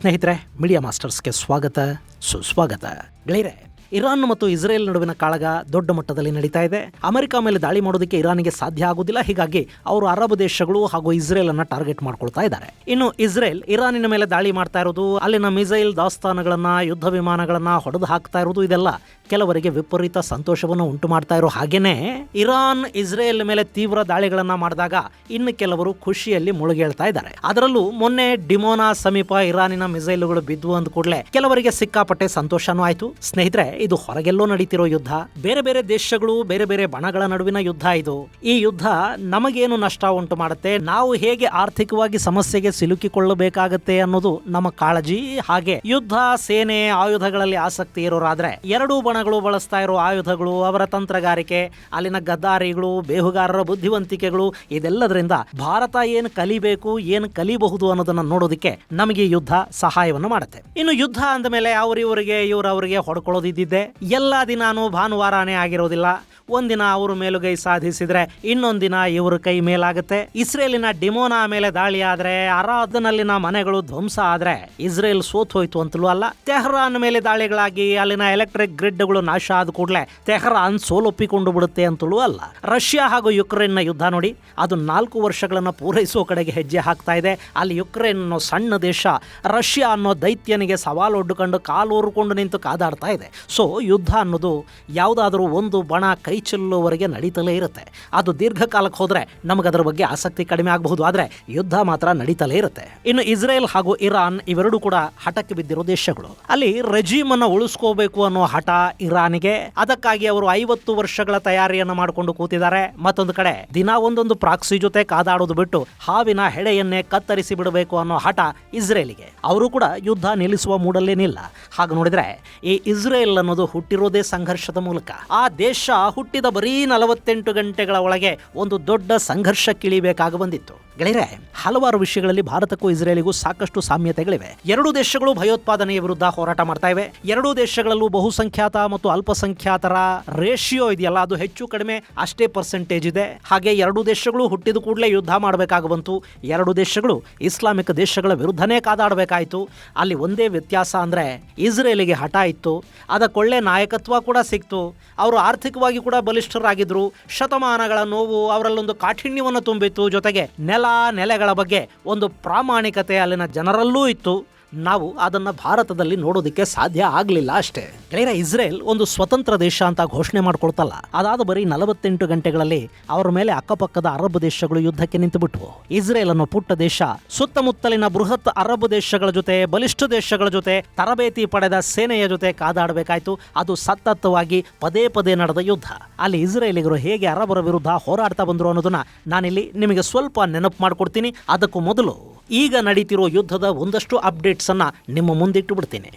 ಸ್ನೇಹಿತರೆ, ಮೀಡಿಯಾ ಮಾಸ್ಟರ್ಸ್ಗೆ ಸ್ವಾಗತ, ಸುಸ್ವಾಗತ. ಗೆಳೆಯರೆ, ಇರಾನ್ ಮತ್ತು ಇಸ್ರೇಲ್ ನಡುವಿನ ಕಾಳಗ ದೊಡ್ಡ ಮಟ್ಟದಲ್ಲಿ ನಡೀತಾ ಇದೆ. ಅಮೆರಿಕ ಮೇಲೆ ದಾಳಿ ಮಾಡೋದಕ್ಕೆ ಇರಾನಿಗೆ ಸಾಧ್ಯ ಆಗುವುದಿಲ್ಲ. ಹೀಗಾಗಿ ಅವರು ಅರಬ್ ದೇಶಗಳು ಹಾಗೂ ಇಸ್ರೇಲ್ ಅನ್ನ ಟಾರ್ಗೆಟ್ ಮಾಡ್ಕೊಳ್ತಾ ಇದ್ದಾರೆ. ಇನ್ನು ಇಸ್ರೇಲ್ ಇರಾನಿನ ಮೇಲೆ ದಾಳಿ ಮಾಡ್ತಾ ಇರೋದು, ಅಲ್ಲಿನ ಮಿಸೈಲ್ ದಾಸ್ತಾನುಗಳನ್ನ, ಯುದ್ಧ ವಿಮಾನಗಳನ್ನ ಹೊಡೆದು ಹಾಕ್ತಾ ಇರೋದು, ಇದೆಲ್ಲ ಕೆಲವರಿಗೆ ವಿಪರೀತ ಸಂತೋಷವನ್ನು ಉಂಟು ಮಾಡ್ತಾ ಇರೋ ಹಾಗೇನೆ ಇರಾನ್ ಇಸ್ರೇಲ್ ಮೇಲೆ ತೀವ್ರ ದಾಳಿಗಳನ್ನ ಮಾಡಿದಾಗ ಇನ್ನು ಕೆಲವರು ಖುಷಿಯಲ್ಲಿ ಮುಳುಗೇಳ್ತಾ ಇದ್ದಾರೆ. ಅದರಲ್ಲೂ ಮೊನ್ನೆ ಡಿಮೋನಾ ಸಮೀಪ ಇರಾನಿನ ಮಿಸೈಲ್ಗಳು ಬಿದ್ವು ಅಂದ ಕೂಡಲೇ ಕೆಲವರಿಗೆ ಸಿಕ್ಕಾಪಟ್ಟೆ ಸಂತೋಷನೂ ಆಯ್ತು. ಸ್ನೇಹಿತರೆ, ಇದು ಹೊರಗೆಲ್ಲೋ ನಡೀತಿರೋ ಯುದ್ಧ, ಬೇರೆ ಬೇರೆ ದೇಶಗಳು, ಬೇರೆ ಬೇರೆ ಬಣಗಳ ನಡುವಿನ ಯುದ್ಧ. ಇದು ಈ ಯುದ್ಧ ನಮಗೇನು ನಷ್ಟ ಉಂಟು ಮಾಡುತ್ತೆ, ನಾವು ಹೇಗೆ ಆರ್ಥಿಕವಾಗಿ ಸಮಸ್ಯೆಗೆ ಸಿಲುಕಿಕೊಳ್ಳಬೇಕಾಗತ್ತೆ ಅನ್ನೋದು ನಮ್ಮ ಕಾಳಜಿ. ಹಾಗೆ ಯುದ್ಧ, ಸೇನೆ, ಆಯುಧಗಳಲ್ಲಿ ಆಸಕ್ತಿ ಇರೋರಾದ್ರೆ ಎರಡೂ ಬಣಗಳು ಬಳಸ್ತಾ ಇರೋ ಆಯುಧಗಳು, ಅವರ ತಂತ್ರಗಾರಿಕೆ, ಅಲ್ಲಿನ ಗದ್ದಾರಿಗಳು, ಬೇಹುಗಾರರ ಬುದ್ಧಿವಂತಿಕೆಗಳು, ಇದೆಲ್ಲದರಿಂದ ಭಾರತ ಏನು ಕಲಿಬೇಕು, ಏನು ಕಲಿಬಹುದು ಅನ್ನೋದನ್ನ ನೋಡೋದಕ್ಕೆ ನಮಗೆ ಯುದ್ಧ ಸಹಾಯವನ್ನು ಮಾಡುತ್ತೆ. ಇನ್ನು ಯುದ್ಧ ಅಂದ ಮೇಲೆ ಅವರಿಗೆ ಹೊಡ್ಕೊಳ್ಳೋದಿದ್ದಿದ್ದೆ. ಎಲ್ಲ ದಿನಾನು ಭಾನುವಾರನೇ ಆಗಿರೋದಿಲ್ಲ. ಒಂದಿನ ಅವರು ಮೇಲುಗೈ ಸಾಧಿಸಿದ್ರೆ ಇನ್ನೊಂದ್ ದಿನ ಇವರು ಕೈ ಮೇಲಾಗುತ್ತೆ. ಇಸ್ರೇಲಿನ ಡಿಮೋನಾ ಮೇಲೆ ದಾಳಿ ಆದ್ರೆ, ಅರಾದ್ನಲ್ಲಿನ ಮನೆಗಳು ಧ್ವಂಸ ಆದ್ರೆ ಇಸ್ರೇಲ್ ಸೋತ್ ಹೋಯ್ತು ಅಂತಲೂ ಅಲ್ಲ. ತೆಹರಾನ್ ಮೇಲೆ ದಾಳಿಗಳಾಗಿ ಅಲ್ಲಿನ ಎಲೆಕ್ಟ್ರಿಕ್ ಗ್ರಿಡ್ಗಳು ನಾಶ ಆದ ಕೂಡಲೇ ತೆಹರಾನ್ ಸೋಲೊಪ್ಪಿಕೊಂಡು ಬಿಡುತ್ತೆ ಅಂತಲೂ ಅಲ್ಲ. ರಷ್ಯಾ ಹಾಗೂ ಯುಕ್ರೇನ್ನ ಯುದ್ಧ ನೋಡಿ, ಅದು 4 ವರ್ಷಗಳನ್ನ ಪೂರೈಸೋ ಕಡೆಗೆ ಹೆಜ್ಜೆ ಹಾಕ್ತಾ ಇದೆ. ಅಲ್ಲಿ ಯುಕ್ರೇನ್ ಅನ್ನೋ ಸಣ್ಣ ದೇಶ ರಷ್ಯಾ ಅನ್ನೋ ದೈತ್ಯನಿಗೆ ಸವಾಲೊಡ್ಡುಕೊಂಡು ಕಾಲೂರ್ಕೊಂಡು ನಿಂತು ಕಾದಾಡ್ತಾ ಇದೆ. ಸೊ ಯುದ್ಧ ಅನ್ನೋದು ಯಾವುದಾದ್ರೂ ಒಂದು ಬಣ ಕೈ ಚೆಲ್ಲುವವರೆಗೆ ನಡೀತಲೇ ಇರುತ್ತೆ. ಅದು ದೀರ್ಘಕಾಲಕ್ಕೆ ಹೋದ್ರೆ ನಮಗದರ ಬಗ್ಗೆ ಆಸಕ್ತಿ ಕಡಿಮೆ ಆಗಬಹುದು, ಆದ್ರೆ ಯುದ್ಧ ಮಾತ್ರ ನಡೀತಲೇ ಇರುತ್ತೆ. ಇನ್ನು ಇಸ್ರೇಲ್ ಹಾಗೂ ಇರಾನ್ ಇವೆರಡೂ ಕೂಡ ಹಠಕ್ಕೆ ಬಿದ್ದಿರೋ ದೇಶಗಳು. ಅಲ್ಲಿ ರೆಜಿಮ್ ಅನ್ನ ಉಳಿಸ್ಕೋಬೇಕು ಅನ್ನೋ ಹಠ ಇರಾನಿಗೆ. ಅದಕ್ಕಾಗಿ ಅವರು 50 ವರ್ಷಗಳ ತಯಾರಿಯನ್ನ ಮಾಡಿಕೊಂಡು ಕೂತಿದ್ದಾರೆ. ಮತ್ತೊಂದು ಕಡೆ ದಿನ ಒಂದೊಂದು ಪ್ರಾಕ್ಸಿ ಜೊತೆ ಕಾದಾಡೋದು ಬಿಟ್ಟು ಹಾವಿನ ಹೆಡೆಯನ್ನೇ ಕತ್ತರಿಸಿ ಬಿಡಬೇಕು ಅನ್ನೋ ಹಠ ಇಸ್ರೇಲಿಗೆ. ಅವರು ಕೂಡ ಯುದ್ಧ ನಿಲ್ಲಿಸುವ ಮೂಡಲ್ಲೇನಿಲ್ಲ. ಹಾಗೆ ನೋಡಿದ್ರೆ ಈ ಇಸ್ರೇಲ್ ಅನ್ನೋದು ಹುಟ್ಟಿರೋದೇ ಸಂಘರ್ಷದ ಮೂಲಕ. ಆ ದೇಶ ಹುಟ್ಟಿದ ಬರೀ 48 ಗಂಟೆಗಳ ಒಳಗೆ ಒಂದು ದೊಡ್ಡ ಸಂಘರ್ಷಕ್ಕಿಳಿಬೇಕಾಗಿ ಬಂದಿತ್ತು. ಗೆಳೆಯರೆ, ಹಲವಾರು ವಿಷಯಗಳಲ್ಲಿ ಭಾರತಕ್ಕೂ ಇಸ್ರೇಲಿಗೂ ಸಾಕಷ್ಟು ಸಾಮ್ಯತೆಗಳಿವೆ. ಎರಡೂ ದೇಶಗಳು ಭಯೋತ್ಪಾದನೆಯ ವಿರುದ್ಧ ಹೋರಾಟ ಮಾಡ್ತಾ ಇವೆ. ಎರಡೂ ದೇಶಗಳಲ್ಲೂ ಬಹುಸಂಖ್ಯಾತ ಮತ್ತು ಅಲ್ಪಸಂಖ್ಯಾತರ ರೇಷಿಯೋ ಇದೆಯಲ್ಲ, ಅದು ಹೆಚ್ಚು ಕಡಿಮೆ ಅಷ್ಟೇ ಪರ್ಸೆಂಟೇಜ್ ಇದೆ. ಹಾಗೆ ಎರಡೂ ದೇಶಗಳು ಹುಟ್ಟಿದ ಕೂಡಲೇ ಯುದ್ಧ ಮಾಡಬೇಕಾಗಿ ಬಂತು. ಎರಡೂ ದೇಶಗಳು ಇಸ್ಲಾಮಿಕ್ ದೇಶಗಳ ವಿರುದ್ಧನೇ ಕಾದಾಡಬೇಕಾಯಿತು. ಅಲ್ಲಿ ಒಂದೇ ವ್ಯತ್ಯಾಸ ಅಂದ್ರೆ ಇಸ್ರೇಲಿಗೆ ಹಠ ಇತ್ತು, ಅದಕ್ಕೊಳ್ಳೆ ನಾಯಕತ್ವ ಕೂಡ ಸಿಕ್ತು. ಅವರು ಆರ್ಥಿಕವಾಗಿ ಕೂಡ ಬಲಿಷ್ಠರಾಗಿದ್ರು. ಶತಮಾನಗಳ ನೋವು ಅವರಲ್ಲೊಂದು ಕಾಠಿಣ್ಯವನ್ನು ತುಂಬಿತ್ತು. ಜೊತೆಗೆ ನೆಲೆಗಳ ಬಗ್ಗೆ ಒಂದು ಪ್ರಾಮಾಣಿಕತೆ ಅಲ್ಲಿನ ಜನರಲ್ಲೂ ಇತ್ತು. ನಾವು ಅದನ್ನ ಭಾರತದಲ್ಲಿ ನೋಡೋದಕ್ಕೆ ಸಾಧ್ಯ ಆಗ್ಲಿಲ್ಲ ಅಷ್ಟೇ. ಗೆಳೆಯರೆ, ಇಸ್ರೇಲ್ ಒಂದು ಸ್ವತಂತ್ರ ದೇಶ ಅಂತ ಘೋಷಣೆ ಮಾಡ್ಕೊಳ್ತಲ್ಲ, ಅದಾದ ಬರೀ 48 ಗಂಟೆಗಳಲ್ಲಿ ಅವರ ಮೇಲೆ ಅಕ್ಕಪಕ್ಕದ ಅರಬ್ ದೇಶಗಳು ಯುದ್ಧಕ್ಕೆ ನಿಂತು ಬಿಟ್ವು. ಇಸ್ರೇಲ್ ಅನ್ನೋ ಪುಟ್ಟ ದೇಶ ಸುತ್ತಮುತ್ತಲಿನ ಬೃಹತ್ ಅರಬ್ ದೇಶಗಳ ಜೊತೆ, ಬಲಿಷ್ಠ ದೇಶಗಳ ಜೊತೆ, ತರಬೇತಿ ಪಡೆದ ಸೇನೆಯ ಜೊತೆ ಕಾದಾಡಬೇಕಾಯ್ತು. ಅದು ಸತತವಾಗಿ ಪದೇ ಪದೇ ನಡೆದ ಯುದ್ಧ. ಅಲ್ಲಿ ಇಸ್ರೇಲಿಗರು ಹೇಗೆ ಅರಬರ ವಿರುದ್ಧ ಹೋರಾಡ್ತಾ ಬಂದ್ರು ಅನ್ನೋದನ್ನ ನಾನಿಲ್ಲಿ ನಿಮಗೆ ಸ್ವಲ್ಪ ನೆನಪು ಮಾಡ್ಕೊಡ್ತೀನಿ. ಅದಕ್ಕೂ ಮೊದಲು ಈಗ ನಡೀತಿರೋ ಯುದ್ಧದ ಒಂದಷ್ಟು ಅಪ್ಡೇಟ್ಸ್ ಅನ್ನ ನಿಮ್ಮ ಮುಂದಿಟ್ಟು ಬಿಡ್ತೀನಿ.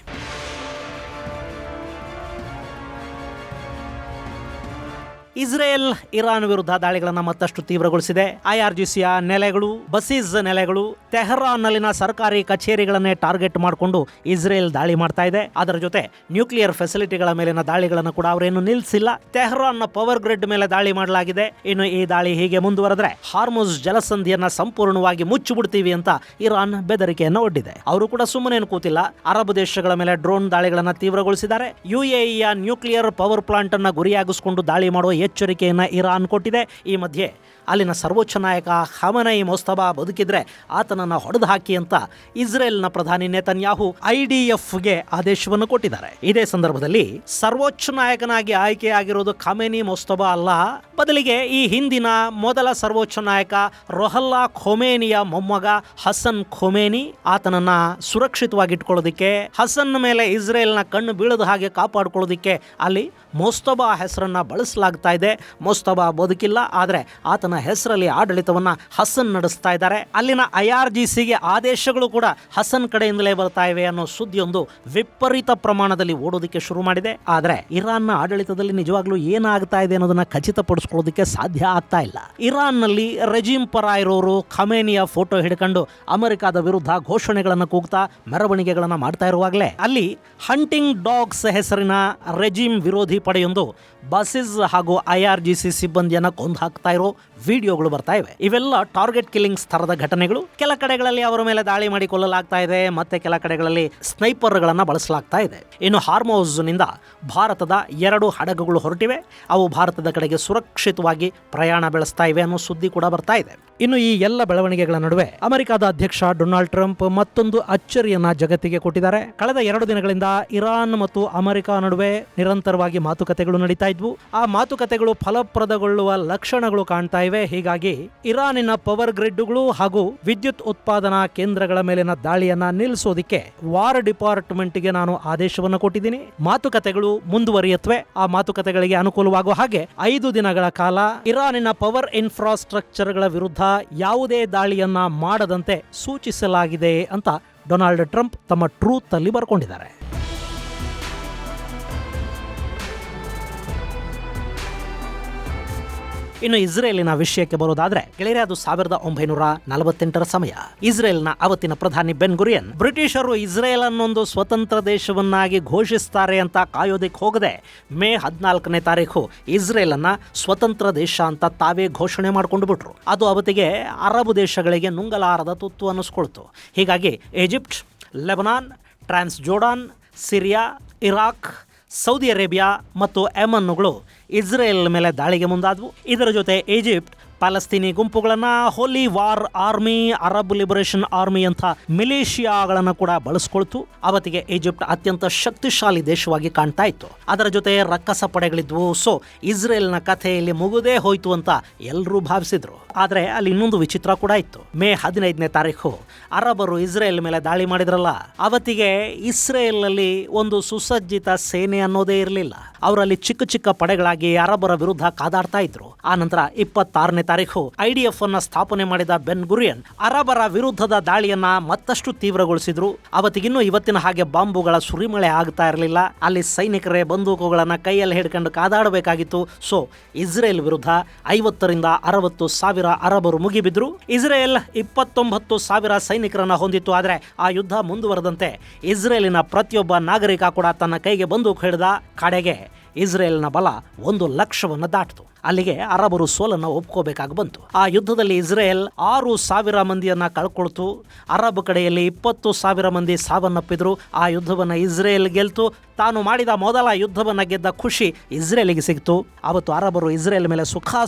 ಇಸ್ರೇಲ್ ಇರಾನ್ ವಿರುದ್ಧ ದಾಳಿಗಳನ್ನು ಮತ್ತಷ್ಟು ತೀವ್ರಗೊಳಿಸಿದೆ. IRGCಯ ನೆಲೆಗಳು, ಬಸೀಸ್ ನೆಲೆಗಳು, ತೆಹರಾನ್ನಲ್ಲಿನ ಸರ್ಕಾರಿ ಕಚೇರಿಗಳನ್ನೇ ಟಾರ್ಗೆಟ್ ಮಾಡಿಕೊಂಡು ಇಸ್ರೇಲ್ ದಾಳಿ ಮಾಡ್ತಾ ಇದೆ. ಅದರ ಜೊತೆ ನ್ಯೂಕ್ಲಿಯರ್ ಫೆಸಿಲಿಟಿಗಳ ಮೇಲಿನ ದಾಳಿಗಳನ್ನು ಕೂಡ ಅವರೇನು ನಿಲ್ಲಿಸಿಲ್ಲ. ತೆಹರಾನ್ನ ಪವರ್ ಗ್ರಿಡ್ ಮೇಲೆ ದಾಳಿ ಮಾಡಲಾಗಿದೆ. ಇನ್ನು ಈ ದಾಳಿ ಹೀಗೆ ಮುಂದುವರೆದ್ರೆ ಹಾರ್ಮುಜ್ ಜಲಸಂಧಿಯನ್ನ ಸಂಪೂರ್ಣವಾಗಿ ಮುಚ್ಚಿಬಿಡ್ತೀವಿ ಅಂತ ಇರಾನ್ ಬೆದರಿಕೆಯನ್ನು ಒಡ್ಡಿದೆ. ಅವರು ಕೂಡ ಸುಮ್ಮನೆ ಕೂತಿಲ್ಲ. ಅರಬ್ ದೇಶಗಳ ಮೇಲೆ ಡ್ರೋನ್ ದಾಳಿಗಳನ್ನು ತೀವ್ರಗೊಳಿಸಿದ್ದಾರೆ. UAEಯ ನ್ಯೂಕ್ಲಿಯರ್ ಪವರ್ ಪ್ಲಾಂಟ್ ಅನ್ನ ಗುರಿಯಾಗಿಸಿಕೊಂಡು ದಾಳಿ ಮಾಡುವ ಎಚ್ಚರಿಕೆಯನ್ನ ಇರಾನ್ ಕೊಟ್ಟಿದೆ. ಈ ಮಧ್ಯೆ ಅಲ್ಲಿನ ಸರ್ವೋಚ್ಚ ನಾಯಕ ಖಮೆನಿ ಮೊಸ್ತಫಾ ಬದುಕಿದ್ರೆ ಆತನನ್ನ ಹೊಡೆದು ಹಾಕಿ ಅಂತ ಇಸ್ರೇಲ್ನ ಪ್ರಧಾನಿ ನೆತನ್ಯಾಹು IDFಗೆ ಆದೇಶವನ್ನು ಕೊಟ್ಟಿದ್ದಾರೆ. ಇದೇ ಸಂದರ್ಭದಲ್ಲಿ ಸರ್ವೋಚ್ಚ ನಾಯಕನಾಗಿ ಆಯ್ಕೆಯಾಗಿರೋದು ಖಮೆನಿ ಮೊಸ್ತಫಾ ಅಲ್ಲ, ಬದಲಿಗೆ ಈ ಹಿಂದಿನ ಮೊದಲ ಸರ್ವೋಚ್ಚ ನಾಯಕ ರುಹುಲ್ಲಾ ಖೊಮೇನಿಯ ಮೊಮ್ಮಗ ಹಸನ್ ಖೊಮೇನಿ. ಆತನನ್ನ ಸುರಕ್ಷಿತವಾಗಿಟ್ಕೊಳ್ಳೋದಿಕ್ಕೆ, ಹಸನ್ ಮೇಲೆ ಇಸ್ರೇಲ್ನ ಕಣ್ಣು ಬೀಳದ ಹಾಗೆ ಕಾಪಾಡಿಕೊಳ್ಳೋದಿಕ್ಕೆ ಅಲ್ಲಿ ಮೊಸ್ತಫಾ ಹೆಸರನ್ನ ಬಳಸಲಾಗ್ತಾ ಇದೆ. ಮೊಸ್ತಫಾ ಬದುಕಿಲ್ಲ, ಆದ್ರೆ ಆತನ ಹೆಸರಲ್ಲಿ ಆಡಳಿತವನ್ನ ಹಸನ್ ನಡೆಸ್ತಾ ಇದ್ದಾರೆ. ಅಲ್ಲಿನ IRGCಗೆ ಆದೇಶಗಳು ಕೂಡ ಹಸನ್ ಕಡೆಯಿಂದಲೇ ಬರ್ತಾ ಇವೆ ಅನ್ನೋ ಸುದ್ದಿಯೊಂದು ವಿಪರೀತ ಪ್ರಮಾಣದಲ್ಲಿ ಓಡೋದಕ್ಕೆ ಶುರು ಮಾಡಿದೆ. ಆದ್ರೆ ಇರಾನ್ನ ಆಡಳಿತದಲ್ಲಿ ನಿಜವಾಗ್ಲೂ ಏನಾಗ್ತಾ ಇದೆ ಅನ್ನೋದನ್ನ ಖಚಿತಪಡಿಸ್ಕೊಳ್ಳೋದಕ್ಕೆ ಸಾಧ್ಯ ಆಗ್ತಾ ಇಲ್ಲ. ಇರಾನ್ನಲ್ಲಿ ರೆಜಿಮ್ ಪರ ಇರೋರು ಖಮೇನಿಯ ಫೋಟೋ ಹಿಡ್ಕೊಂಡು ಅಮೆರಿಕದ ವಿರುದ್ಧ ಘೋಷಣೆಗಳನ್ನು ಕೂಗ್ತಾ ಮೆರವಣಿಗೆಗಳನ್ನು ಮಾಡ್ತಾ ಇರುವಾಗಲೇ ಅಲ್ಲಿ ಹಂಟಿಂಗ್ ಡಾಗ್ಸ್ ಹೆಸರಿನ ರೆಜಿಮ್ ವಿರೋಧಿ ಪಡೆಯೊಂದು ಬಸ್ಸಸ್ ಹಾಗೂ IRGC ಸಿಬ್ಬಂದಿಯನ್ನ ಕೊಂದು ಹಾಕ್ತಾ ಇರೋ ವಿಡಿಯೋಗಳು ಬರ್ತಾ ಇವೆ. ಇವೆಲ್ಲ ಟಾರ್ಗೆಟ್ ಕಿಲ್ಲಿಂಗ್ಸ್ ತರದ ಘಟನೆಗಳು. ಕೆಲ ಕಡೆಗಳಲ್ಲಿ ಅವರ ಮೇಲೆ ದಾಳಿ ಮಾಡಿ ಕೊಲ್ಲಲಾಗ್ತಾ ಇದೆ, ಮತ್ತೆ ಕೆಲ ಕಡೆಗಳಲ್ಲಿ ಸ್ನೈಪರ್ಗಳನ್ನ ಬಳಸಲಾಗ್ತಾ ಇದೆ. ಇನ್ನು ಹಾರ್ಮೋಸ್ ನಿಂದ ಭಾರತದ 2 ಹಡಗುಗಳು ಹೊರಟಿವೆ. ಅವು ಭಾರತದ ಕಡೆಗೆ ಸುರಕ್ಷಿತವಾಗಿ ಪ್ರಯಾಣ ಬೆಳೆಸ್ತಾ ಇವೆ ಅನ್ನೋ ಸುದ್ದಿ ಕೂಡ ಬರ್ತಾ ಇದೆ. ಇನ್ನು ಈ ಎಲ್ಲ ಬೆಳವಣಿಗೆಗಳ ನಡುವೆ ಅಮೆರಿಕದ ಅಧ್ಯಕ್ಷ ಡೊನಾಲ್ಡ್ ಟ್ರಂಪ್ ಮತ್ತೊಂದು ಅಚ್ಚರಿಯನ್ನ ಜಗತ್ತಿಗೆ ಕೊಟ್ಟಿದ್ದಾರೆ. ಕಳೆದ 2 ದಿನಗಳಿಂದ ಇರಾನ್ ಮತ್ತು ಅಮೆರಿಕ ನಡುವೆ ನಿರಂತರವಾಗಿ ಮಾತುಕತೆಗಳು ನಡೀತಾ ಇದ್ವು. ಆ ಮಾತುಕತೆಗಳು ಫಲಪ್ರದಗೊಳ್ಳುವ ಲಕ್ಷಣಗಳು ಕಾಣ್ತಾ ಇವೆ. ಹೀಗಾಗಿ ಇರಾನಿನ ಪವರ್ ಗ್ರಿಡ್ಗಳು ಹಾಗೂ ವಿದ್ಯುತ್ ಉತ್ಪಾದನಾ ಕೇಂದ್ರಗಳ ಮೇಲಿನ ದಾಳಿಯನ್ನ ನಿಲ್ಲಿಸೋದಿಕ್ಕೆ ವಾರ್ ಡಿಪಾರ್ಟ್ಮೆಂಟ್ಗೆ ನಾನು ಆದೇಶವನ್ನು ಕೊಟ್ಟಿದ್ದೀನಿ. ಮಾತುಕತೆಗಳು ಮುಂದುವರಿಯುತ್ತವೆ. ಆ ಮಾತುಕತೆಗಳಿಗೆ ಅನುಕೂಲವಾಗುವ ಹಾಗೆ 5 ದಿನಗಳ ಕಾಲ ಇರಾನಿನ ಪವರ್ ಇನ್ಫ್ರಾಸ್ಟ್ರಕ್ಚರ್ಗಳ ವಿರುದ್ಧ ಯಾವುದೇ ದಾಳಿಯನ್ನ ಮಾಡದಂತೆ ಸೂಚಿಸಲಾಗಿದೆ ಅಂತ ಡೊನಾಲ್ಡ್ ಟ್ರಂಪ್ ತಮ್ಮ ಟ್ರೂತ್ ಅಲ್ಲಿ ಬರ್ಕೊಂಡಿದ್ದಾರೆ. ಇನ್ನು ಇಸ್ರೇಲಿನ ವಿಷಯಕ್ಕೆ ಬರೋದಾದ್ರೆ ಗೆಳೆಯರೆ, ಅದು 1948ರ ಸಮಯ. ಇಸ್ರೇಲ್ನ ಅವತ್ತಿನ ಪ್ರಧಾನಿ ಬೆನ್ ಗುರಿಯನ್ ಬ್ರಿಟಿಷರು ಇಸ್ರೇಲ್ ಅನ್ನೊಂದು ಸ್ವತಂತ್ರ ದೇಶವನ್ನಾಗಿ ಘೋಷಿಸ್ತಾರೆ ಅಂತ ಕಾಯೋದಕ್ಕೆ ಹೋಗದೆ ಮೇ 14ನೇ ತಾರೀಕು ಇಸ್ರೇಲ್ ಅನ್ನ ಸ್ವತಂತ್ರ ದೇಶ ಅಂತ ತಾವೇ ಘೋಷಣೆ ಮಾಡ್ಕೊಂಡು ಬಿಟ್ರು. ಅದು ಅವತ್ತಿಗೆ ಅರಬ್ ದೇಶಗಳಿಗೆ ನುಂಗಲಾರದ ತುತ್ತು ಅನ್ನಿಸ್ಕೊಳ್ತು. ಹೀಗಾಗಿ Egypt, Lebanon, Trans Jordan, Syria, Iraq, Saudi Arabia ಮತ್ತು ಯೆಮನ್ಗಳು ಇಸ್ರೇಲ್ ಮೇಲೆ ದಾಳಿಗೆ ಮುಂದಾದವು. ಇದರ ಜೊತೆ ಈಜಿಪ್ಟ್ ಪ್ಯಾಲೆಸ್ತೀನಿ ಗುಂಪುಗಳನ್ನ holy war army, Arab liberation army ಅಂತ ಮಿಲಿಷಿಯಾಗಳನ್ನು ಕೂಡ ಬಳಸ್ಕೊಳ್ತು. ಅವತ್ತಿಗೆ ಈಜಿಪ್ಟ್ ಅತ್ಯಂತ ಶಕ್ತಿಶಾಲಿ ದೇಶವಾಗಿ ಕಾಣ್ತಾ ಇತ್ತು. ಅದರ ಜೊತೆ ರಕ್ಕಸ ಪಡೆಗಳಿದ್ವು. ಸೊ ಇಸ್ರೇಲ್ನ ಕಥೆಯಲ್ಲಿ ಮುಗುದೇ ಹೋಯ್ತು ಅಂತ ಎಲ್ಲರೂ ಭಾವಿಸಿದ್ರು. ಆದ್ರೆ ಅಲ್ಲಿ ಇನ್ನೊಂದು ವಿಚಿತ್ರ ಕೂಡ ಇತ್ತು. ಮೇ 15ನೇ ತಾರೀಕು ಅರಬರು ಇಸ್ರೇಲ್ ಮೇಲೆ ದಾಳಿ ಮಾಡಿದ್ರಲ್ಲ, ಅವತ್ತಿಗೆ ಇಸ್ರೇಲ್ ಅಲ್ಲಿ ಒಂದು ಸುಸಜ್ಜಿತ ಸೇನೆ ಅನ್ನೋದೇ ಇರಲಿಲ್ಲ. ಅವರಲ್ಲಿ ಚಿಕ್ಕ ಚಿಕ್ಕ ಪಡೆಗಳಾಗಿ ಅರಬರ ವಿರುದ್ಧ ಕಾದಾಡ್ತಾ ಇದ್ರು. ಆ ನಂತರ 26ನೇ ತಾರೀಕು IDF ಅನ್ನ ಸ್ಥಾಪನೆ ಮಾಡಿದ ಬೆನ್ ಗುರಿಯನ್ ಅರಬರ ವಿರುದ್ಧದ ದಾಳಿಯನ್ನ ಮತ್ತಷ್ಟು ತೀವ್ರಗೊಳಿಸಿದ್ರು. ಅವತ್ತಿಗಿನ್ನೂ ಇವತ್ತಿನ ಹಾಗೆ ಬಾಂಬುಗಳ ಸುರಿಮಳೆ ಆಗ್ತಾ ಇರಲಿಲ್ಲ. ಅಲ್ಲಿ ಸೈನಿಕರೇ ಬಂದೂಕುಗಳನ್ನ ಕೈಯಲ್ಲಿ ಹಿಡ್ಕೊಂಡು ಕಾದಾಡಬೇಕಾಗಿತ್ತು. ಸೊ ಇಸ್ರೇಲ್ ವಿರುದ್ಧ 50ರಿಂದ 60 ಸಾವಿರ ಅರಬರು ಮುಗಿಬಿದ್ರು. ಇಸ್ರೇಲ್ 29,000 ಸೈನಿಕರನ್ನ ಹೊಂದಿತ್ತು. ಆದರೆ ಆ ಯುದ್ಧ ಮುಂದುವರೆದಂತೆ ಇಸ್ರೇಲಿನ ಪ್ರತಿಯೊಬ್ಬ ನಾಗರಿಕ ಕೂಡ ತನ್ನ ಕೈಗೆ ಬಂದೂಕು ಹಿಡಿದ. ಕಡೆಗೆ ಇಸ್ರೇಲ್ನ ಬಲ 1,00,000 ದಾಟಿತು. ಅಲ್ಲಿಗೆ ಅರಬರು ಸೋಲನ್ನು ಒಪ್ಕೋಬೇಕಾಗಿ ಬಂತು. ಆ ಯುದ್ಧದಲ್ಲಿ ಇಸ್ರೇಲ್ 6,000 ಮಂದಿಯನ್ನ ಕಳ್ಕೊಳ್ತು. ಅರಬ್ ಕಡೆಯಲ್ಲಿ 20,000 ಮಂದಿ ಸಾವನ್ನಪ್ಪಿದ್ರು. ಆ ಯುದ್ಧವನ್ನ ಇಸ್ರೇಲ್ ಗೆಲ್ತು. ತಾನು ಮಾಡಿದ ಮೊದಲ ಯುದ್ಧವನ್ನ ಗೆದ್ದ ಖುಷಿ ಇಸ್ರೇಲಿಗೆ ಸಿಕ್ತು. ಅವತ್ತು ಅರಬರು ಇಸ್ರೇಲ್ ಮೇಲೆ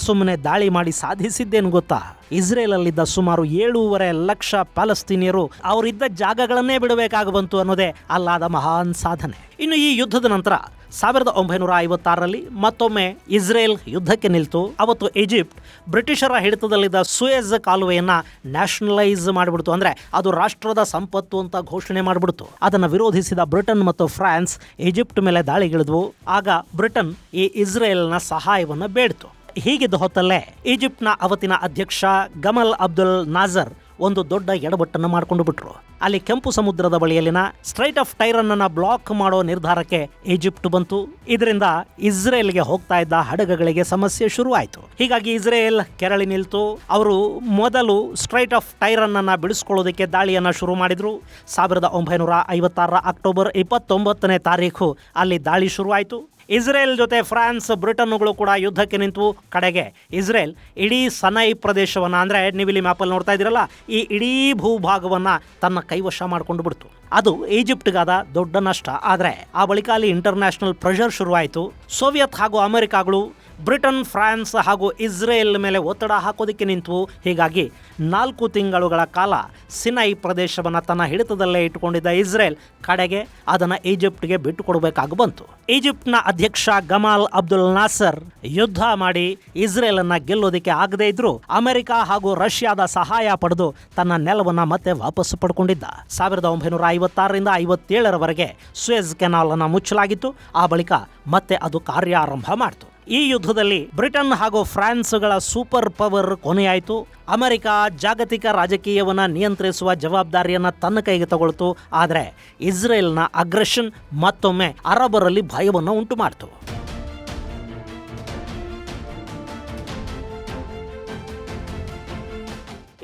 ಸುಮ್ಮನೆ ದಾಳಿ ಮಾಡಿ ಸಾಧಿಸಿದ್ದೇನು ಗೊತ್ತಾ? ಇಸ್ರೇಲ್ ಅಲ್ಲಿದ್ದ ಸುಮಾರು 7.5 ಲಕ್ಷ ಪ್ಯಾಲೆಸ್ತೀನಿಯರು ಅವರಿದ್ದ ಜಾಗಗಳನ್ನೇ ಬಿಡಬೇಕಾಗಿ ಬಂತು ಅನ್ನೋದೇ ಅಲ್ಲಾದ ಮಹಾನ್ ಸಾಧನೆ. ಇನ್ನು ಈ ಯುದ್ಧದ ನಂತರ 1956ರಲ್ಲಿ ಮತ್ತೊಮ್ಮೆ ಇಸ್ರೇಲ್ ಯುದ್ಧಕ್ಕೆ ನಿಲ್ತು. ಅವತ್ತು ಈಜಿಪ್ಟ್ ಬ್ರಿಟಿಷರ ಹಿಡಿತದಲ್ಲಿದ್ದ ಸೂಯೆಜ್ ಕಾಲುವೆಯನ್ನ ನ್ಯಾಷನಲೈಸ್ ಮಾಡಿಬಿಡ್ತು. ಅಂದ್ರೆ ಅದು ರಾಷ್ಟ್ರದ ಸಂಪತ್ತು ಅಂತ ಘೋಷಣೆ ಮಾಡಿಬಿಡ್ತು. ಅದನ್ನು ವಿರೋಧಿಸಿದ ಬ್ರಿಟನ್ ಮತ್ತು ಫ್ರಾನ್ಸ್ ಈಜಿಪ್ಟ್ ಮೇಲೆ ದಾಳಿಗಿಳಿದ್ವು. ಆಗ ಬ್ರಿಟನ್ ಈ ಇಸ್ರೇಲ್ನ ಸಹಾಯವನ್ನು ಬೇಡಿತು. ಹೀಗಿದ್ದ ಹೊತ್ತಲ್ಲೇ ಈಜಿಪ್ಟ್ನ ಅವತ್ತಿನ ಅಧ್ಯಕ್ಷ ಗಮಲ್ ಅಬ್ದುಲ್ ನಾಜರ್ ಒಂದು ದೊಡ್ಡ ಎಡವಟ್ಟನ್ನು ಮಾಡಿಕೊಂಡು ಬಿಟ್ರು. ಅಲ್ಲಿ ಕೆಂಪು ಸಮುದ್ರದ ಬಳಿಯಲ್ಲಿನ ಸ್ಟ್ರೈಟ್ ಆಫ್ ಟೈರನ್ ಅನ್ನ ಬ್ಲಾಕ್ ಮಾಡೋ ನಿರ್ಧಾರಕ್ಕೆ ಈಜಿಪ್ಟ್ ಬಂತು. ಇದರಿಂದ ಇಸ್ರೇಲ್ಗೆ ಹೋಗ್ತಾ ಇದ್ದ ಹಡಗುಗಳಿಗೆ ಸಮಸ್ಯೆ ಶುರುವಾಯಿತು. ಹೀಗಾಗಿ ಇಸ್ರೇಲ್ ಕೆರಳಿ ನಿಲ್ತು. ಅವರು ಮೊದಲು ಸ್ಟ್ರೈಟ್ ಆಫ್ ಟೈರನ್ ಅನ್ನ ಬಿಡಿಸ್ಕೊಳ್ಳೋದಕ್ಕೆ ದಾಳಿಯನ್ನ ಶುರು ಮಾಡಿದ್ರು. 1956 ಅಕ್ಟೋಬರ್ 29ನೇ ತಾರೀಕು ಅಲ್ಲಿ ದಾಳಿ ಶುರುವಾಯಿತು. ಇಸ್ರೇಲ್ ಜೊತೆ ಫ್ರಾನ್ಸ್, ಬ್ರಿಟನ್ಗಳು ಕೂಡ ಯುದ್ಧಕ್ಕೆ ನಿಂತು. ಕಡೆಗೆ ಇಸ್ರೇಲ್ ಇಡೀ ಸನೈ ಪ್ರದೇಶವನ್ನ, ಅಂದ್ರೆ ನೀವಿಲ್ಲಿ ಮ್ಯಾಪಲ್ಲಿ ನೋಡ್ತಾ ಇದ್ದೀರಲ್ಲ, ಈ ಇಡೀ ಭೂಭಾಗವನ್ನ ತನ್ನ ಕೈವಶ ಮಾಡಿಕೊಂಡು ಬಿಡ್ತು. ಅದು ಈಜಿಪ್ಟ್ಗಾದ ದೊಡ್ಡ ನಷ್ಟ. ಆದರೆ ಆ ಬಳಿಕ ಅಲ್ಲಿ ಇಂಟರ್ನ್ಯಾಷನಲ್ ಪ್ರೆಷರ್ ಶುರುವಾಯಿತು. ಸೋವಿಯತ್ ಹಾಗೂ ಅಮೆರಿಕಾಗಳು ಬ್ರಿಟನ್, ಫ್ರಾನ್ಸ್ ಹಾಗೂ ಇಸ್ರೇಲ್ ಮೇಲೆ ಒತ್ತಡ ಹಾಕೋದಕ್ಕೆ ನಿಂತು. ಹೀಗಾಗಿ 4 ತಿಂಗಳುಗಳ ಕಾಲ ಸಿನೈ ಪ್ರದೇಶವನ್ನು ತನ್ನ ಹಿಡಿತದಲ್ಲೇ ಇಟ್ಟುಕೊಂಡಿದ್ದ ಇಸ್ರೇಲ್ ಕಡೆಗೆ ಅದನ್ನು ಈಜಿಪ್ಟ್ಗೆ ಬಿಟ್ಟು ಕೊಡಬೇಕಾಗಿ ಬಂತು. ಈಜಿಪ್ಟ್ನ ಅಧ್ಯಕ್ಷ ಗಮಾಲ್ ಅಬ್ದುಲ್ ನಾಸರ್ ಯುದ್ಧ ಮಾಡಿ ಇಸ್ರೇಲ್ ಅನ್ನ ಗೆಲ್ಲೋದಕ್ಕೆ ಆಗದೇ ಇದ್ರು ಅಮೆರಿಕ ಹಾಗೂ ರಷ್ಯಾದ ಸಹಾಯ ಪಡೆದು ತನ್ನ ನೆಲವನ್ನ ಮತ್ತೆ ವಾಪಸ್ ಪಡ್ಕೊಂಡಿದ್ದ. 1956ರಿಂದ 57ರವರೆಗೆ ಸೂಯೆಜ್ ಕೆನಾಲ್ ಅನ್ನು ಮುಚ್ಚಲಾಗಿತ್ತು. ಆ ಬಳಿಕ ಮತ್ತೆ ಅದು ಕಾರ್ಯಾರಂಭ ಮಾಡಿತು. ಈ ಯುದ್ಧದಲ್ಲಿ ಬ್ರಿಟನ್ ಹಾಗೂ ಫ್ರಾನ್ಸ್ಗಳ ಸೂಪರ್ ಪವರ್ ಕೊನೆಯಾಯಿತು. ಅಮೆರಿಕ ಜಾಗತಿಕ ರಾಜಕೀಯವನ್ನು ನಿಯಂತ್ರಿಸುವ ಜವಾಬ್ದಾರಿಯನ್ನು ತನ್ನ ಕೈಗೆ ತಗೊಳ್ತು. ಆದರೆ ಇಸ್ರೇಲ್ನ ಅಗ್ರೆಷನ್ ಮತ್ತೊಮ್ಮೆ ಅರಬರಲ್ಲಿ ಭಯವನ್ನು ಉಂಟು ಮಾಡಿತು.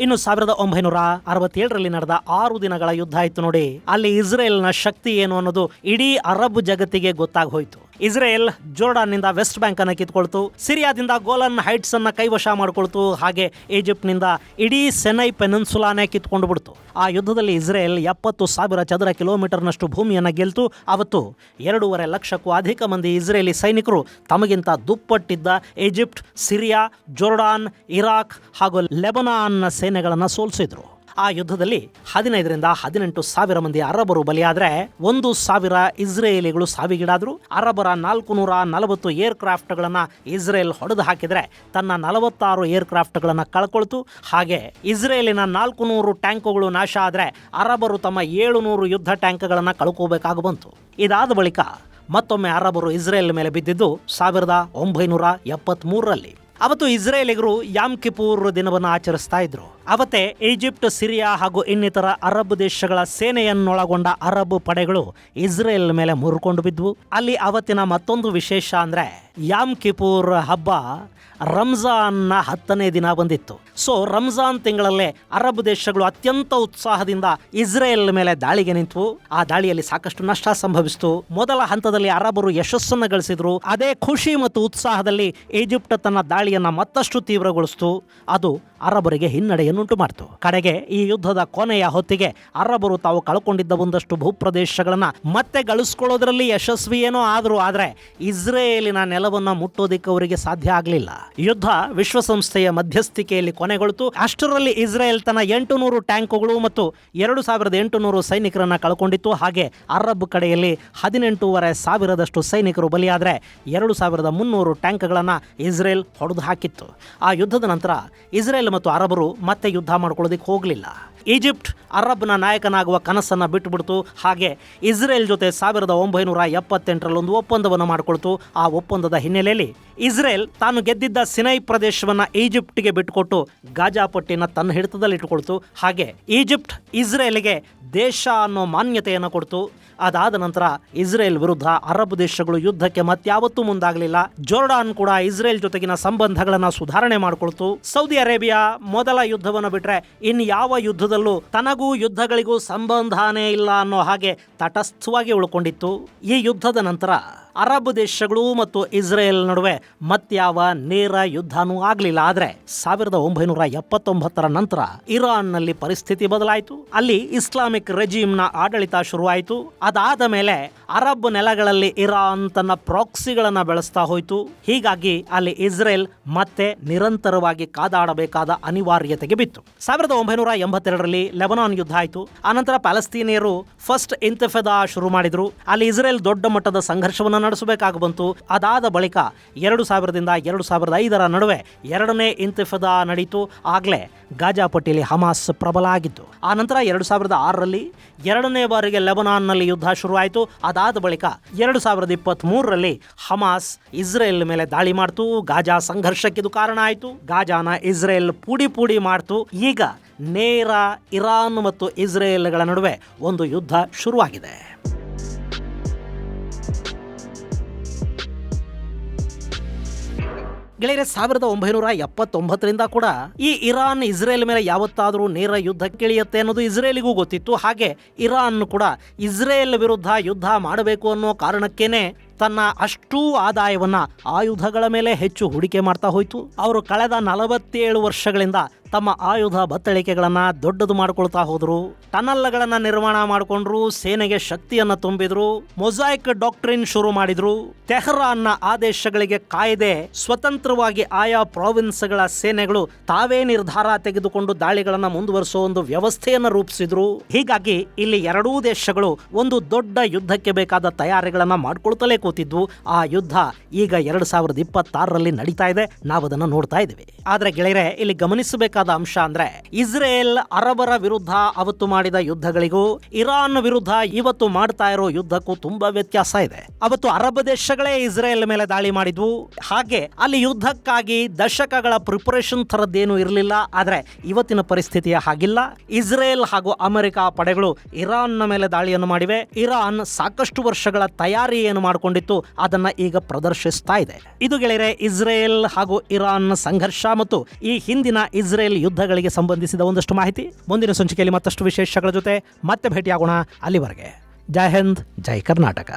ಇನ್ನು 1967ರಲ್ಲಿ ನಡೆದ 6 ದಿನಗಳ ಯುದ್ಧ ಆಯಿತು ನೋಡಿ. ಅಲ್ಲಿ ಇಸ್ರೇಲ್ನ ಶಕ್ತಿ ಏನು ಅನ್ನೋದು ಇಡೀ ಅರಬ್ ಜಗತ್ತಿಗೆ ಗೊತ್ತಾಗಿ ಹೋಯಿತು. ಇಸ್ರೇಲ್ ಜೋರ್ಡಾನ್ನಿಂದ ವೆಸ್ಟ್ ಬ್ಯಾಂಕ್ ಅನ್ನು ಕಿತ್ಕೊಳ್ತು, ಸಿರಿಯಾದಿಂದ ಗೋಲನ್ ಹೈಟ್ಸ್ ಅನ್ನ ಕೈವಶ ಮಾಡಿಕೊಳ್ತು, ಹಾಗೆ ಈಜಿಪ್ಟ್ನಿಂದ ಇಡೀ ಸೆನೈ ಪೆನಿನ್ಸುಲಾನೇ ಕಿತ್ಕೊಂಡು ಬಿಡ್ತು. ಆ ಯುದ್ಧದಲ್ಲಿ ಇಸ್ರೇಲ್ 70,000 ಚದರ ಕಿಲೋಮೀಟರ್ನಷ್ಟು ಭೂಮಿಯನ್ನು ಗೆಲ್ತು. ಅವತ್ತು 2.5 ಲಕ್ಷಕ್ಕೂ ಅಧಿಕ ಮಂದಿ ಇಸ್ರೇಲಿ ಸೈನಿಕರು ತಮಗಿಂತ ದುಪ್ಪಟ್ಟಿದ್ದ ಈಜಿಪ್ಟ್, ಸಿರಿಯಾ, ಜೋರ್ಡಾನ್, ಇರಾಕ್ ಹಾಗೂ ಲೆಬನಾನ್ ಸೇನೆಗಳನ್ನು ಸೋಲಿಸಿದ್ರು. ಆ ಯುದ್ಧದಲ್ಲಿ 15,000-18,000 ಮಂದಿ ಅರಬರು ಬಲಿಯಾದರೆ 1,000 ಇಸ್ರೇಲಿಗಳು ಸಾವಿಗೀಡಾದ್ರು. ಅರಬರ 440 ಏರ್ಕ್ರಾಫ್ಟ್ಗಳನ್ನು ಇಸ್ರೇಲ್ ಹೊಡೆದು ಹಾಕಿದರೆ ತನ್ನ 46 ಏರ್ಕ್ರಾಫ್ಟ್ಗಳನ್ನು ಕಳ್ಕೊಳ್ತು. ಹಾಗೆ ಇಸ್ರೇಲಿನ 400 ಟ್ಯಾಂಕುಗಳು ನಾಶ ಆದರೆ ಅರಬರು ತಮ್ಮ 700 ಯುದ್ಧ ಟ್ಯಾಂಕ್ಗಳನ್ನು ಕಳ್ಕೋಬೇಕಾಗಿ ಬಂತು. ಇದಾದ ಬಳಿಕ ಮತ್ತೊಮ್ಮೆ ಅರಬರು ಇಸ್ರೇಲ್ ಮೇಲೆ ಬಿದ್ದಿದ್ದು 1973ರಲ್ಲಿ. ಅವತ್ತು ಇಸ್ರೇಲಿಗರು ಯಾಮ್ ಕಿಪೂರ್ ದಿನವನ್ನು ಆಚರಿಸ್ತಾ ಇದ್ರು. ಅವತ್ತೇ ಈಜಿಪ್ಟ್, ಸಿರಿಯಾ ಹಾಗೂ ಇನ್ನಿತರ ಅರಬ್ ದೇಶಗಳ ಸೇನೆಯನ್ನೊಳಗೊಂಡ ಅರಬ್ ಪಡೆಗಳು ಇಸ್ರೇಲ್ ಮೇಲೆ ಮುರ್ಕೊಂಡು ಬಿದ್ವು. ಅಲ್ಲಿ ಅವತ್ತಿನ ಮತ್ತೊಂದು ವಿಶೇಷ ಅಂದ್ರೆ ಯಾಮ್ ಕಿಪೂರ್ ಹಬ್ಬ ರಂಜಾನ್ನ 10ನೇ ದಿನ ಬಂದಿತ್ತು. ಸೊ ರಂಜಾನ್ ತಿಂಗಳಲ್ಲೇ ಅರಬ್ ದೇಶಗಳು ಅತ್ಯಂತ ಉತ್ಸಾಹದಿಂದ ಇಸ್ರೇಲ್ ಮೇಲೆ ದಾಳಿಗೆ ನಿಂತವು. ಆ ದಾಳಿಯಲ್ಲಿ ಸಾಕಷ್ಟು ನಷ್ಟ ಸಂಭವಿಸಿತು. ಮೊದಲ ಹಂತದಲ್ಲಿ ಅರಬರು ಯಶಸ್ಸನ್ನು ಗಳಿಸಿದ್ರು. ಅದೇ ಖುಷಿ ಮತ್ತು ಉತ್ಸಾಹದಲ್ಲಿ ಈಜಿಪ್ಟ್ ತನ್ನ ದಾಳಿಯನ್ನ ಮತ್ತಷ್ಟು ತೀವ್ರಗೊಳಿಸಿತು. ಅದು ಅರಬರಿಗೆ ಹಿನ್ನಡೆಯನ್ನುಂಟು ಮಾಡಿತು. ಕಡೆಗೆ ಈ ಯುದ್ಧದ ಕೊನೆಯ ಹೊತ್ತಿಗೆ ಅರಬರು ತಾವು ಕಳ್ಕೊಂಡಿದ್ದ ಒಂದಷ್ಟು ಭೂಪ್ರದೇಶಗಳನ್ನ ಮತ್ತೆ ಗಳಿಸ್ಕೊಳ್ಳೋದ್ರಲ್ಲಿ ಯಶಸ್ವಿ ಏನೋ ಆದರೂ ಆದರೆ ಇಸ್ರೇಲಿನ ನೆಲವನ್ನು ಮುಟ್ಟೋದಿಕ್ಕೆ ಅವರಿಗೆ ಸಾಧ್ಯ ಆಗಲಿಲ್ಲ. ಯುದ್ಧ ವಿಶ್ವಸಂಸ್ಥೆಯ ಮಧ್ಯಸ್ಥಿಕೆಯಲ್ಲಿ ಕೊನೆಗೊಳ್ತು. ಅಷ್ಟರಲ್ಲಿ ಇಸ್ರೇಲ್ ತನ್ನ 800 ಟ್ಯಾಂಕುಗಳು ಮತ್ತು 2,800 ಸೈನಿಕರನ್ನ ಕಳ್ಕೊಂಡಿತ್ತು. ಹಾಗೆ ಅರಬ್ ಕಡೆಯಲ್ಲಿ 18,500 ಸೈನಿಕರು ಬಲಿಯಾದರೆ 2,300 ಟ್ಯಾಂಕ್ಗಳನ್ನು ಇಸ್ರೇಲ್ ಹೊಡೆದು ಹಾಕಿತ್ತು. ಆ ಯುದ್ಧದ ನಂತರ ಇಸ್ರೇಲ್ ಮತ್ತು ಅರಬರು ಮತ್ತೆ ಯುದ್ಧ ಮಾಡ್ಕೊಳ್ಳೋದಕ್ಕೆ ಹೋಗಲಿಲ್ಲ. ಈಜಿಪ್ಟ್ ಅರಬ್ನ ನಾಯಕನಾಗುವ ಕನಸನ್ನು ಬಿಟ್ಟುಬಿಡ್ತು. ಹಾಗೆ ಇಸ್ರೇಲ್ ಜೊತೆ 1978ರಲ್ಲಿ ಒಂದು ಒಪ್ಪಂದವನ್ನು ಮಾಡಿಕೊಳ್ತು. ಆ ಒಪ್ಪಂದದ ಹಿನ್ನೆಲೆಯಲ್ಲಿ ಇಸ್ರೇಲ್ ತಾನು ಗೆದ್ದಿದ್ದ ಸಿನೈ ಪ್ರದೇಶವನ್ನು ಈಜಿಪ್ಟ್ಗೆ ಬಿಟ್ಟುಕೊಟ್ಟು ಗಾಜಾ ಪಟ್ಟಿನ ತನ್ನ ಹಿಡಿತದಲ್ಲಿಟ್ಟುಕೊಳ್ತು. ಹಾಗೆ ಈಜಿಪ್ಟ್ ಇಸ್ರೇಲ್ಗೆ ದೇಶ ಅನ್ನೋ ಮಾನ್ಯತೆಯನ್ನು ಕೊಡ್ತು. ಅದಾದ ನಂತರ ಇಸ್ರೇಲ್ ವಿರುದ್ಧ ಅರಬ್ ದೇಶಗಳು ಯುದ್ಧಕ್ಕೆ ಮತ್ಯಾವತ್ತೂ ಮುಂದಾಗಲಿಲ್ಲ. ಜೋರ್ಡಾನ್ ಕೂಡ ಇಸ್ರೇಲ್ ಜೊತೆಗಿನ ಸಂಬಂಧಗಳನ್ನು ಸುಧಾರಣೆ ಮಾಡಿಕೊಳ್ತು. ಸೌದಿ ಅರೇಬಿಯಾ ಮೊದಲ ಯುದ್ಧವನ್ನು ಬಿಟ್ಟರೆ ಇನ್ಯಾವ ಯುದ್ಧದಲ್ಲೂ ತನಗೂ ಯುದ್ಧಗಳಿಗೂ ಸಂಬಂಧನೇ ಇಲ್ಲ ಅನ್ನೋ ಹಾಗೆ ತಟಸ್ಥವಾಗಿ ಉಳ್ಕೊಂಡಿತ್ತು. ಈ ಯುದ್ಧದ ನಂತರ ಅರಬ್ ದೇಶಗಳು ಮತ್ತು ಇಸ್ರೇಲ್ ನಡುವೆ ಮತ್ಯಾವ ನೇರ ಯುದ್ಧನೂ ಆಗಲಿಲ್ಲ. ಆದರೆ 1979ರ ನಂತರ ಇರಾನ್ನಲ್ಲಿ ಪರಿಸ್ಥಿತಿ ಬದಲಾಯಿತು. ಅಲ್ಲಿ ಇಸ್ಲಾಮಿಕ್ ರೆಜಿಮ್ನ ಆಡಳಿತ ಶುರುವಾಯಿತು. ಅದಾದ ಮೇಲೆ ಅರಬ್ ನೆಲಗಳಲ್ಲಿ ಇರಾನ್ ತನ್ನ ಪ್ರಾಕ್ಸಿಗಳನ್ನು ಬೆಳೆಸ್ತಾ ಹೋಯಿತು. ಹೀಗಾಗಿ ಅಲ್ಲಿ ಇಸ್ರೇಲ್ ಮತ್ತೆ ನಿರಂತರವಾಗಿ ಕಾದಾಡಬೇಕಾದ ಅನಿವಾರ್ಯತೆಗೆ ಬಿತ್ತು. 1982ರಲ್ಲಿ ಲೆಬನಾನ್ ಯುದ್ಧ ಆಯಿತು. ಆನಂತರ ಪ್ಯಾಲೆಸ್ತೀನಿಯರು ಫಸ್ಟ್ ಇಂತಿಫಾದಾ ಶುರು ಮಾಡಿದ್ರು. ಅಲ್ಲಿ ಇಸ್ರೇಲ್ ದೊಡ್ಡ ಮಟ್ಟದ ಸಂಘರ್ಷವನ್ನು ನಡೆಸಬೇಕಾಗಿ ಬಂತು. ಅದಾದ ಬಳಿಕ 2000ರಿಂದ 2005ರ ನಡುವೆ ಎರಡನೇ ಇಂತಿಫಾದಾ ನಡೀತು. ಆಗಲೇ ಗಾಜಾ ಪಟ್ಟಿಯಲ್ಲಿ ಹಮಾಸ್ ಪ್ರಬಲ ಆಗಿತ್ತು. ಆ ನಂತರ 2006ರಲ್ಲಿ ಎರಡನೇ ಬಾರಿಗೆ ಲೆಬನಾನ್ನಲ್ಲಿ ಯುದ್ಧ ಶುರುವಾಯಿತು. ಅದಾದ ಬಳಿಕ 2023ರಲ್ಲಿ ಹಮಾಸ್ ಇಸ್ರೇಲ್ ಮೇಲೆ ದಾಳಿ ಮಾಡ್ತು. ಗಾಜಾ ಸಂಘರ್ಷಕ್ಕಿದು ಕಾರಣ ಆಯಿತು. ಗಾಜಾನ ಇಸ್ರೇಲ್ ಪುಡಿ ಮಾಡ್ತು. ಈಗ ನೇರ ಇರಾನ್ ಮತ್ತು ಇಸ್ರೇಲ್ಗಳ ನಡುವೆ ಒಂದು ಯುದ್ಧ ಶುರುವಾಗಿದೆ. ಗೆಳೆಯರೆ, 1979ರಿಂದ ಕೂಡ ಈ ಇರಾನ್ ಇಸ್ರೇಲ್ ಮೇಲೆ ಯಾವತ್ತಾದರೂ ನೇರ ಯುದ್ಧಕ್ಕಿಳಿಯುತ್ತೆ ಅನ್ನೋದು ಇಸ್ರೇಲಿಗೂ ಗೊತ್ತಿತ್ತು. ಹಾಗೆ ಇರಾನ್ ಕೂಡ ಇಸ್ರೇಲ್ ವಿರುದ್ಧ ಯುದ್ಧ ಮಾಡಬೇಕು ಅನ್ನೋ ಕಾರಣಕ್ಕೇನೆ ತನ್ನ ಅಷ್ಟೂ ಆದಾಯವನ್ನ ಆಯುಧಗಳ ಮೇಲೆ ಹೆಚ್ಚು ಹೂಡಿಕೆ ಮಾಡ್ತಾ ಹೋಯಿತು. ಅವರು ಕಳೆದ 47 ವರ್ಷಗಳಿಂದ ತಮ್ಮ ಆಯುಧ ಬತ್ತಳಿಕೆಗಳನ್ನು ದೊಡ್ಡದು ಮಾಡ್ಕೊಳ್ತಾ ಹೋದ್ರು. ಟನಲ್ಗಳನ್ನು ನಿರ್ಮಾಣ ಮಾಡಿಕೊಂಡ್ರು. ಸೇನೆಗೆ ಶಕ್ತಿಯನ್ನು ತುಂಬಿದ್ರು. ಮೊಸಾಯಿಕ್ ಡಾಕ್ಟ್ರಿನ್ ಶುರು ಮಾಡಿದ್ರು. ತೆಹರಾನ್ನ ಆದೇಶಗಳಿಗೆ ಕಾಯ್ದೆ ಸ್ವತಂತ್ರವಾಗಿ ಆಯಾ ಪ್ರಾವಿನ್ಸ್ಗಳ ಸೇನೆಗಳು ತಾವೇ ನಿರ್ಧಾರ ತೆಗೆದುಕೊಂಡು ದಾಳಿಗಳನ್ನು ಮುಂದುವರಿಸುವ ಒಂದು ವ್ಯವಸ್ಥೆಯನ್ನು ರೂಪಿಸಿದ್ರು. ಹೀಗಾಗಿ ಇಲ್ಲಿ ಎರಡೂ ದೇಶಗಳು ಒಂದು ದೊಡ್ಡ ಯುದ್ಧಕ್ಕೆ ಬೇಕಾದ ತಯಾರಿಗಳನ್ನು ಮಾಡ್ಕೊಳ್ತಲೇ ಕೂತಿದ್ವು. ಆ ಯುದ್ಧ ಈಗ 2026ರಲ್ಲಿ ನಡೀತಾ ಇದೆ. ನಾವದನ್ನು ನೋಡ್ತಾ ಇದ್ದೀವಿ. ಆದ್ರೆ ಗೆಳೆಯರೆ, ಇಲ್ಲಿ ಗಮನಿಸಬೇಕಾದ ಅಂಶ ಅಂದ್ರೆ ಇಸ್ರೇಲ್ ಅರಬರ ವಿರುದ್ಧ ಅವತ್ತು ಮಾಡಿದ ಯುದ್ಧಗಳಿಗೂ ಇರಾನ್ ವಿರುದ್ಧ ಇವತ್ತು ಮಾಡ್ತಾ ಇರೋ ಯುದ್ಧಕ್ಕೂ ತುಂಬಾ ವ್ಯತ್ಯಾಸ ಇದೆ. ಅವತ್ತು ಅರಬ್ ದೇಶಗಳೇ ಇಸ್ರೇಲ್ ಮೇಲೆ ದಾಳಿ ಮಾಡಿದ್ವು. ಹಾಗೆ ಅಲ್ಲಿ ಯುದ್ಧಕ್ಕಾಗಿ ದಶಕಗಳ ಪ್ರಿಪರೇಷನ್ ಥರದ್ದೇನು ಇರಲಿಲ್ಲ. ಆದ್ರೆ ಇವತ್ತಿನ ಪರಿಸ್ಥಿತಿಯ ಹಾಗಿಲ್ಲ. ಇಸ್ರೇಲ್ ಹಾಗೂ ಅಮೆರಿಕ ಪಡೆಗಳು ಇರಾನ್ನ ಮೇಲೆ ದಾಳಿಯನ್ನು ಮಾಡಿವೆ. ಇರಾನ್ ಸಾಕಷ್ಟು ವರ್ಷಗಳ ತಯಾರಿಯನ್ನು ಮಾಡಿಕೊಂಡಿತ್ತು. ಅದನ್ನ ಈಗ ಪ್ರದರ್ಶಿಸ್ತಾ ಇದೆ. ಇದು ಗೆಳೆಯರೆ ಇಸ್ರೇಲ್ ಹಾಗೂ ಇರಾನ್ ಸಂಘರ್ಷ ಮತ್ತು ಈ ಹಿಂದಿನ ಇಸ್ರೇಲ್ ಯುದ್ಧಗಳಿಗೆ ಸಂಬಂಧಿಸಿದ ಒಂದಷ್ಟು ಮಾಹಿತಿ. ಮುಂದಿನ ಸಂಚಿಕೆಯಲ್ಲಿ ಮತ್ತಷ್ಟು ವಿಶೇಷಗಳ ಜೊತೆ ಮತ್ತೆ ಭೇಟಿಯಾಗೋಣ. ಅಲ್ಲಿವರೆಗೆ ಜೈ ಹಿಂದ್, ಜೈ ಕರ್ನಾಟಕ.